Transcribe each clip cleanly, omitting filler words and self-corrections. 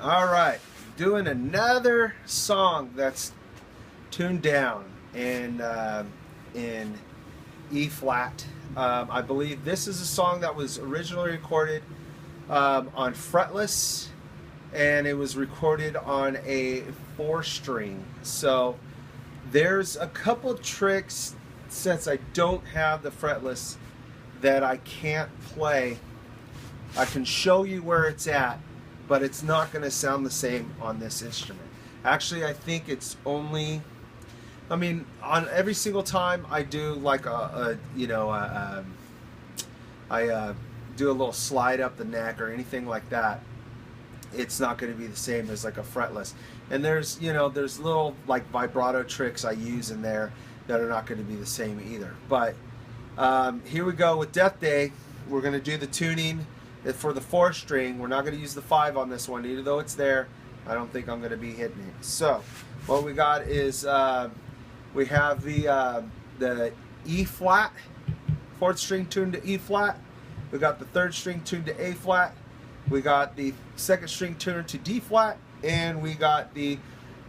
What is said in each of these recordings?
All right, doing another song that's tuned down in E flat. I believe this is a song that was originally recorded on fretless, and it was recorded on a 4-string. So there's a couple tricks, since I don't have the fretless, that I can't play. I can show you where it's at, but it's not going to sound the same on this instrument. Actually, I think it's only, I mean, on every single time I do like I do a little slide up the neck or anything like that, it's not going to be the same as like a fretless. And there's little like vibrato tricks I use in there that are not going to be the same either. But here we go with Death Day. We're going to do the tuning for the 4-string. We're not going to use the 5 on this one, even though it's there. I don't think I'm going to be hitting it. So what we got is we have the E flat, 4th string tuned to E flat. We got the 3rd string tuned to A flat. We got the 2nd string tuned to D flat, and we got the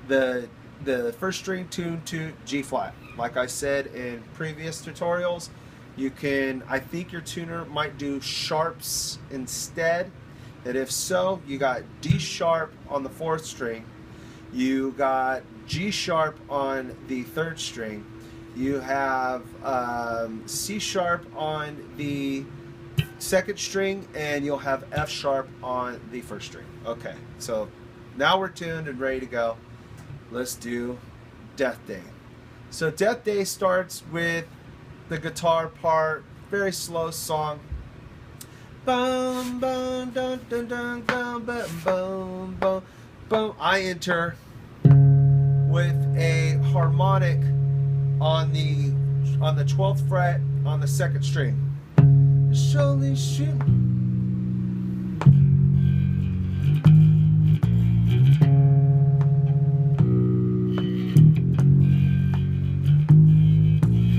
1st string tuned to G flat. Like I said in previous tutorials, you can, I think your tuner might do sharps instead, and if so, you got D sharp on the 4th string, you got G sharp on the 3rd string, you have C sharp on the 2nd string, and you'll have F sharp on the 1st string. Okay, so now we're tuned and ready to go. Let's do Death Day. So Death Day starts with the guitar part, very slow song. Boom, boom, dun, dun, dun, dun, boom, boom, boom, boom. I enter with a harmonic on the 12th fret on the 2nd string. Surely shoot.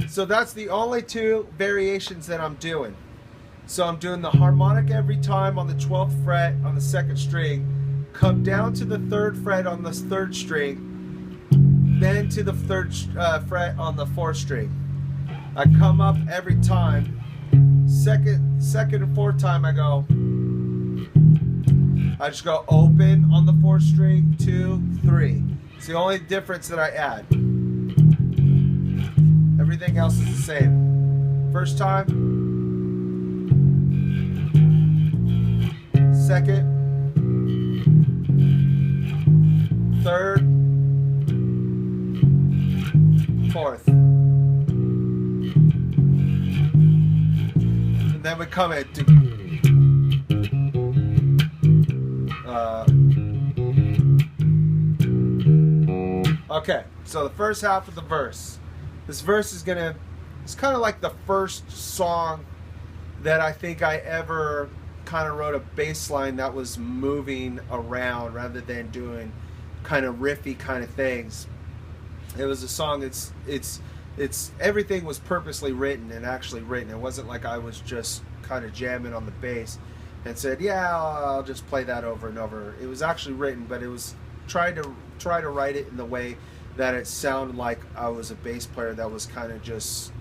So that's the only 2 variations that I'm doing. So I'm doing the harmonic every time on the 12th fret on the 2nd string, come down to the 3rd fret on the 3rd string, then to the 3rd fret on the 4th string. I come up every time. Second and 4th time I just go open on the 4th string, 2, 3. It's the only difference that I add. Everything else is the same. First time, 2nd, 3rd, 4th. And then we come at okay, so the first half of the verse. This verse is it's kind of like the first song that I think I ever kind of wrote a bass line that was moving around rather than doing kind of riffy kind of things. It was a song, it's everything was purposely written and actually written. It wasn't like I was just kind of jamming on the bass and said, yeah, I'll just play that over and over. It was actually written, but it was try to write it in the way that it sounded like I was a bass player that was kind of just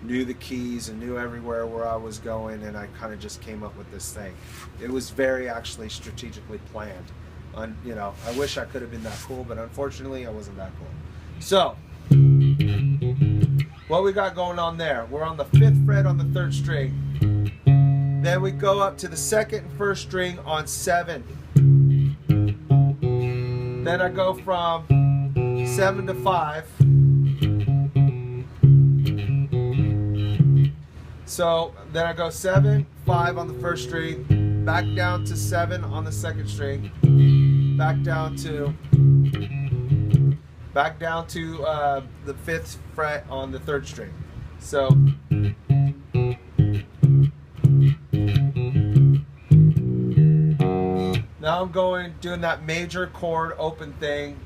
knew the keys and knew everywhere where I was going, and I kind of just came up with this thing. It was very actually strategically planned. I wish I could have been that cool, but unfortunately I wasn't that cool. So what we got going on there, we're on the 5th fret on the 3rd string. Then we go up to the 2nd and 1st string on 7. Then I go from 7 to 5. So then I go 7, 5 on the 1st string, back down to 7 on the 2nd string, back down to the 5th fret on the 3rd string. So now I'm doing that major chord open thing,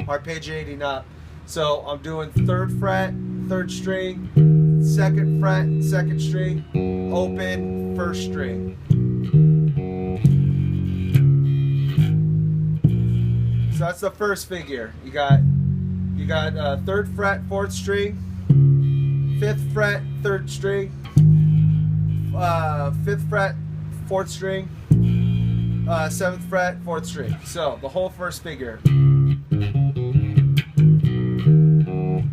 arpeggiating up. So I'm doing 3rd fret, 3rd string, 2nd fret, 2nd string, open, 1st string. that's the first figure. You got 3rd fret, 4th string, 5th fret, 3rd string, 5th fret, 4th string, 7th fret, 4th string. So the whole first figure.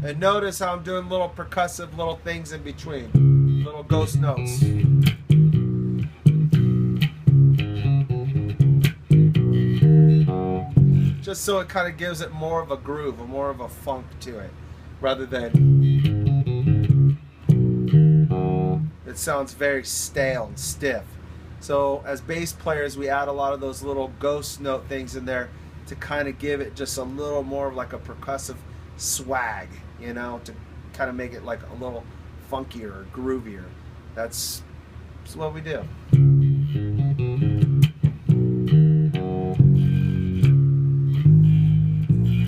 And notice how I'm doing little percussive little things in between, little ghost notes. Just so it kind of gives it more of a groove, or more of a funk to it, rather than it sounds very stale and stiff. So as bass players, we add a lot of those little ghost note things in there to kind of give it just a little more of like a percussive swag, you know, to kind of make it like a little funkier or groovier. That's what we do.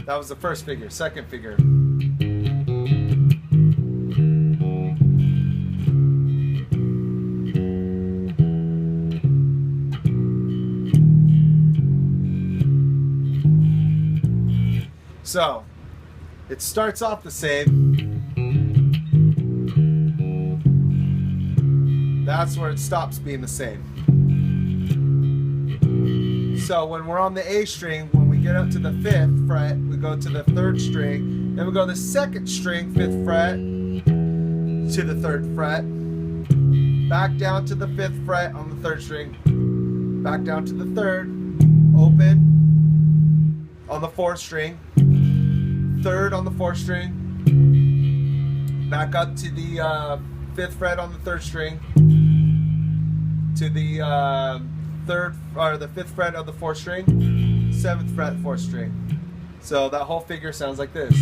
That was the first figure. Second figure. So, it starts off the same. That's where it stops being the same. So when we're on the A string, when we get up to the 5th fret, we go to the 3rd string, then we go to the 2nd string, 5th fret, to the 3rd fret, back down to the 5th fret on the 3rd string, back down to the 3rd, open on the 4th string, 3rd on the 4th string, back up to the 5th fret on the 3rd string, to the 3rd or the 5th fret of the 4th string, 7th fret, 4th string. So that whole figure sounds like this.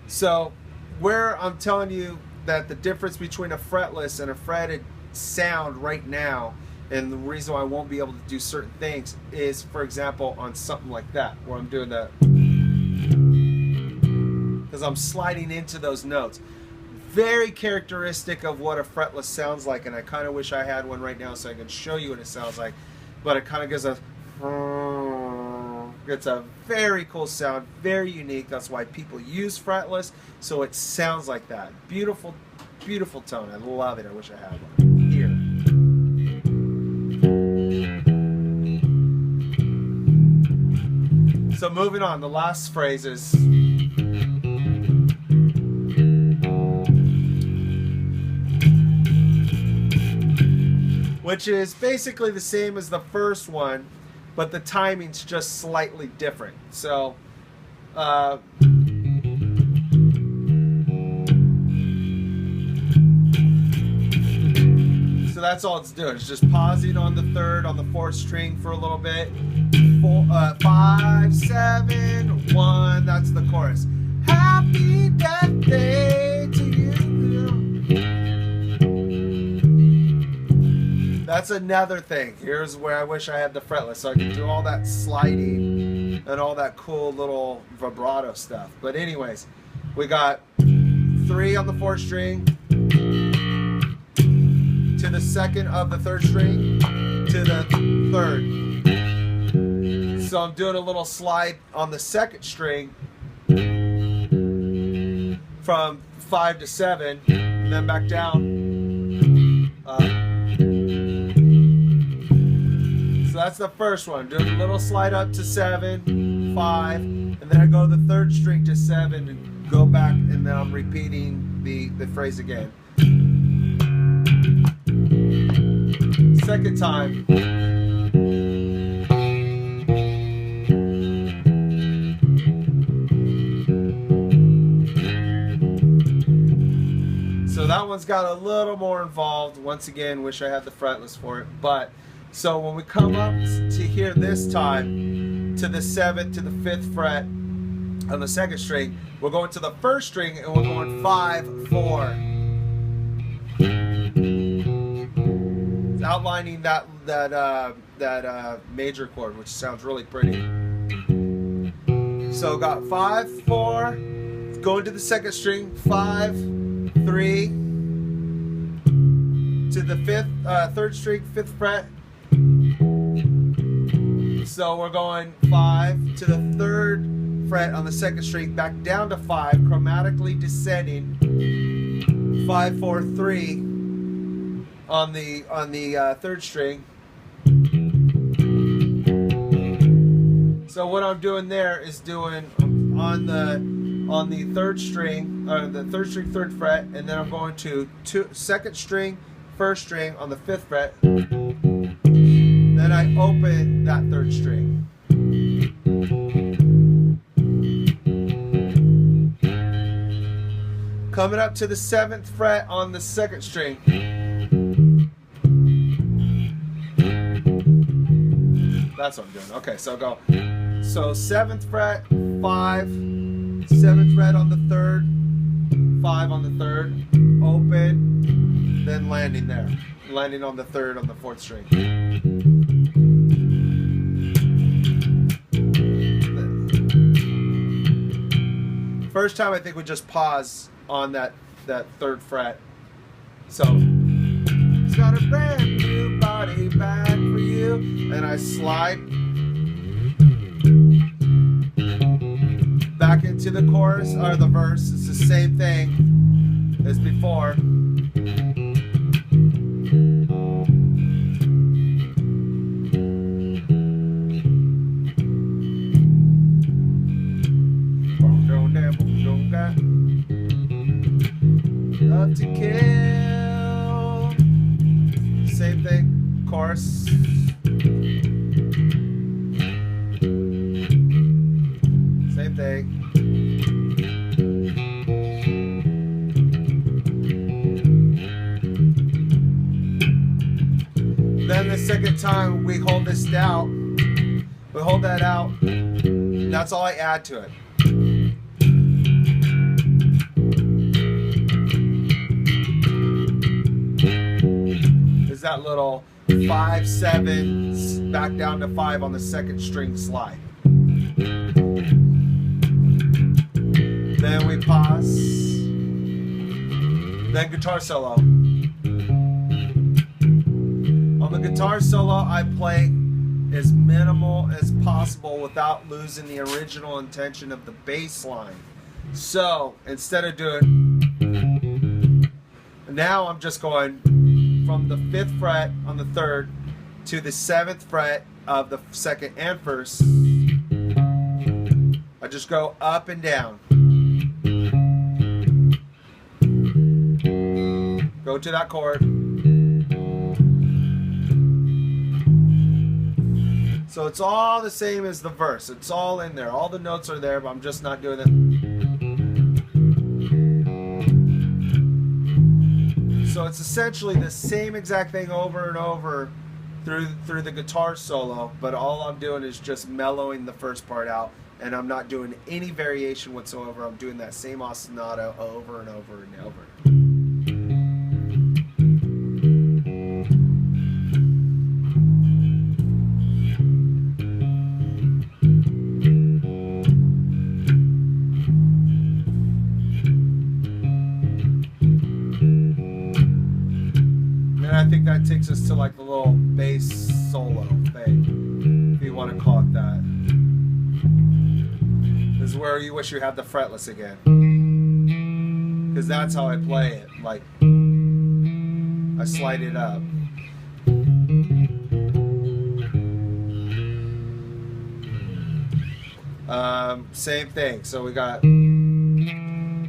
So where I'm telling you that the difference between a fretless and a fretted sound right now, and the reason why I won't be able to do certain things is, for example, on something like that, where I'm doing that, because I'm sliding into those notes. Very characteristic of what a fretless sounds like, and I kind of wish I had one right now so I can show you what it sounds like. But it kind of gives a, it's a very cool sound, very unique. That's why people use fretless, so it sounds like that. Beautiful, beautiful tone. I love it. I wish I had one. Here. So moving on, the last phrase is which is basically the same as the first one, but the timing's just slightly different. So so that's all it's doing. It's just pausing on the 3rd, on the 4th string for a little bit. 5, 7, 1. That's the chorus. Happy Death Day to you. That's another thing. Here's where I wish I had the fretless, so I could do all that sliding and all that cool little vibrato stuff. But anyways, we got 3 on the 4th string, to the 2nd of the 3rd string, to the 3rd. So I'm doing a little slide on the 2nd string from 5 to 7, and then back down. So that's the first one. Doing a little slide up to 7, 5, and then I go to the 3rd string to 7 and go back, and then I'm repeating the phrase again. Second time. So that one's got a little more involved. Once again, wish I had the fretless for it. But so when we come up to here this time, to the 7th, to the 5th fret on the 2nd string, we're going to the 1st string and we're going 5, 4. It's outlining that major chord, which sounds really pretty. So got 5, 4, going to the second string, 5, 3, to the third string, 5th fret. So we're going 5 to the 3rd fret on the second string, back down to 5, chromatically descending, 5, 4, 3 on the 3rd string. So what I'm doing there is doing on the 3rd string, the 3rd string, 3rd fret, and then I'm going to 2nd string, 1st string on the 5th fret. Then I open that 3rd string. Coming up to the 7th fret on the 2nd string. That's what I'm doing. Okay, so I'll go. So 7th fret, 5, 7th fret on the 3rd, 5 on the 3rd, open, then landing there. Landing on the 3rd on the 4th string. First time I think we just pause on that 3rd fret. So it's got a brand new body bag for you, and I slide back into the chorus or the verse. It's the same thing as before. Up to kill. Same thing, chorus. Same thing. Then the second time we hold this out. We hold that out. That's all I add to it. That little 5, 7 back down to 5 on the 2nd string slide. Then we pause. Then guitar solo. On the guitar solo, I play as minimal as possible without losing the original intention of the bass line. So instead of doing, now I'm just going from the 5th fret on the 3rd to the 7th fret of the 2nd and 1st. I just go up and down. Go to that chord. So it's all the same as the verse. It's all in there. All the notes are there, but I'm just not doing it. So it's essentially the same exact thing over and over through the guitar solo, but all I'm doing is just mellowing the first part out, and I'm not doing any variation whatsoever. I'm doing that same ostinato over and over and over. I think that takes us to like the little bass solo thing, if you want to call it that. This is where you wish you had the fretless again, because that's how I play it. Like, I slide it up. Same thing. So we got,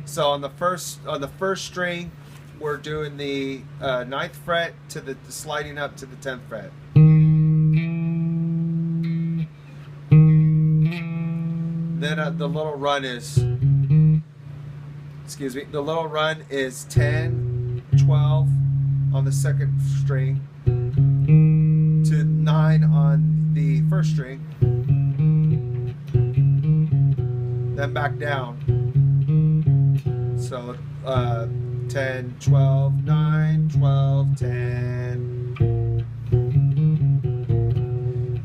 so on the first string, we're doing the 9th fret to the sliding up to the 10th fret. Then the little run is, excuse me, the little run is 10, 12 on the 2nd string to 9 on the 1st string, then back down. So 10, 12, 9, 12, 10.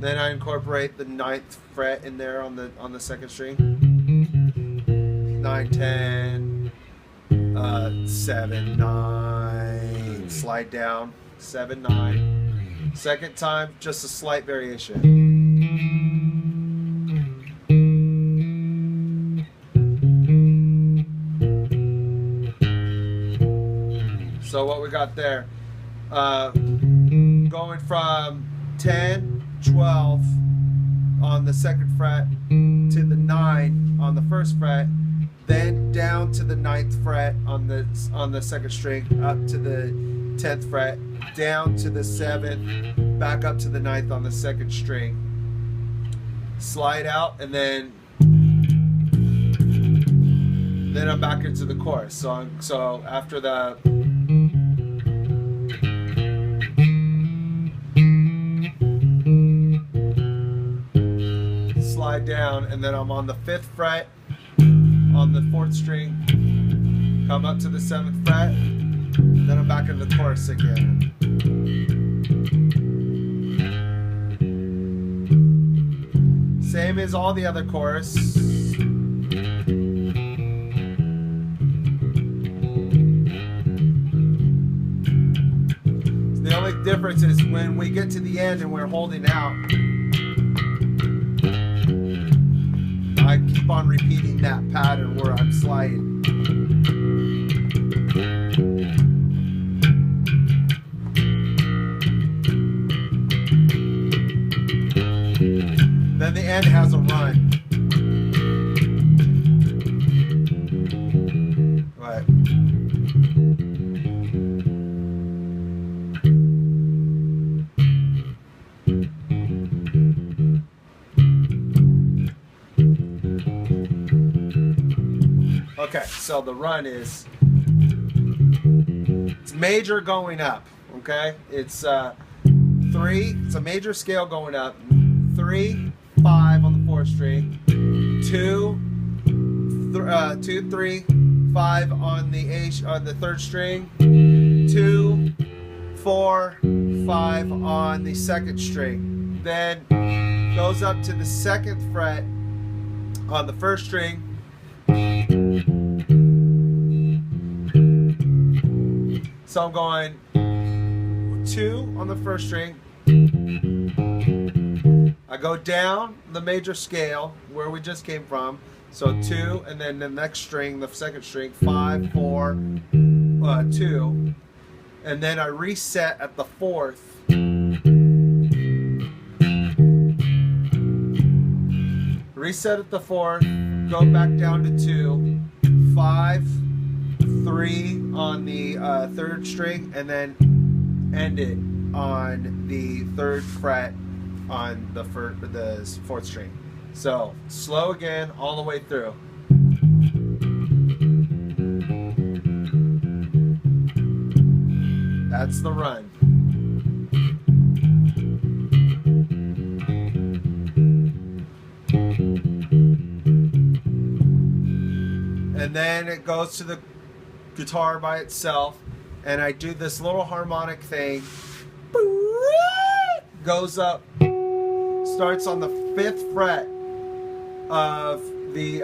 Then I incorporate the 9th fret in there on the 2nd string. 9, 10, 7, 9, slide down, 7, 9. Second time, just a slight variation. So what we got there, going from 10, 12 on the second fret to the 9 on the first fret, then down to the 9th fret on the second string, up to the 10th fret, down to the 7th, back up to the 9th on the second string, slide out, and then I'm back into the chorus. So after the slide down, and then I'm on the 5th fret on the 4th string, come up to the 7th fret, then I'm back in the chorus again. Same as all the other chorus. The only difference is when we get to the end and we're holding out, I keep on repeating that pattern where I'm sliding. Then the end has a run. Right. Okay, so the run is, it's major going up, okay? It's 3, it's a major scale going up, 3, 5 on the 4th string, 2, 3, 5 on the on the 3rd string, 2, 4, 5 on the 2nd string, then goes up to the 2nd fret on the 1st string, so I'm going 2 on the 1st string, I go down the major scale where we just came from, so 2, and then the next string, the 2nd string, 5, 4, 2, and then I reset at the 4th, reset at the 4th, go back down to 2, 5, 3 on the 3rd string, and then end it on the 3rd fret on the 4th string. So slow again all the way through. That's the run. And then it goes to the guitar by itself, and I do this little harmonic thing. Goes up, starts on the 5th fret of the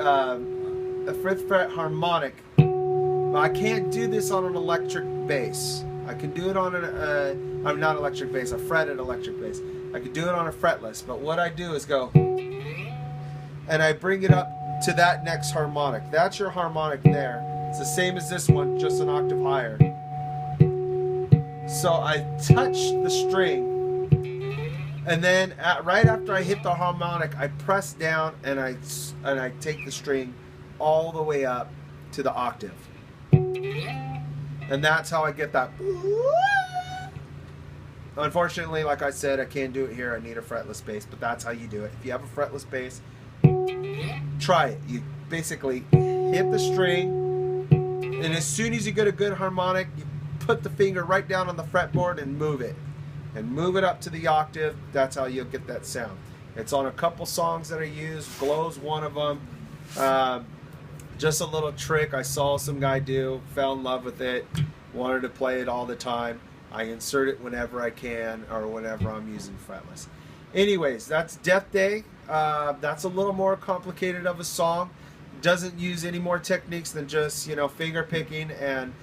5th fret harmonic. But I can't do this on an electric bass. I can do it on I'm not electric bass, a fretted electric bass. I can do it on a fretless, but what I do is go, and I bring it up to that next harmonic. That's your harmonic there. It's the same as this one, just an octave higher. So I touch the string, and then right after I hit the harmonic, I press down and I take the string all the way up to the octave. And that's how I get that. Unfortunately, like I said, I can't do it here. I need a fretless bass, but that's how you do it. If you have a fretless bass, try it. You basically hit the string, and as soon as you get a good harmonic, you put the finger right down on the fretboard and move it. And move it up to the octave. That's how you'll get that sound. It's on a couple songs that I use. Glow's one of them. Just a little trick I saw some guy do, fell in love with it, wanted to play it all the time. I insert it whenever I can or whenever I'm using fretless. Anyways, that's Death Day. That's a little more complicated of a song. doesn't use any more techniques than just, you know, finger picking and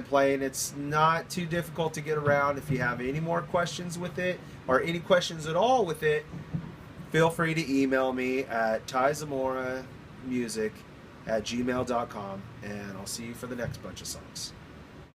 playing. It's not too difficult to get around. If you have any more questions with it, or any questions at all with it, feel free to email me at tyzamoramusic@gmail.com, and I'll see you for the next bunch of songs.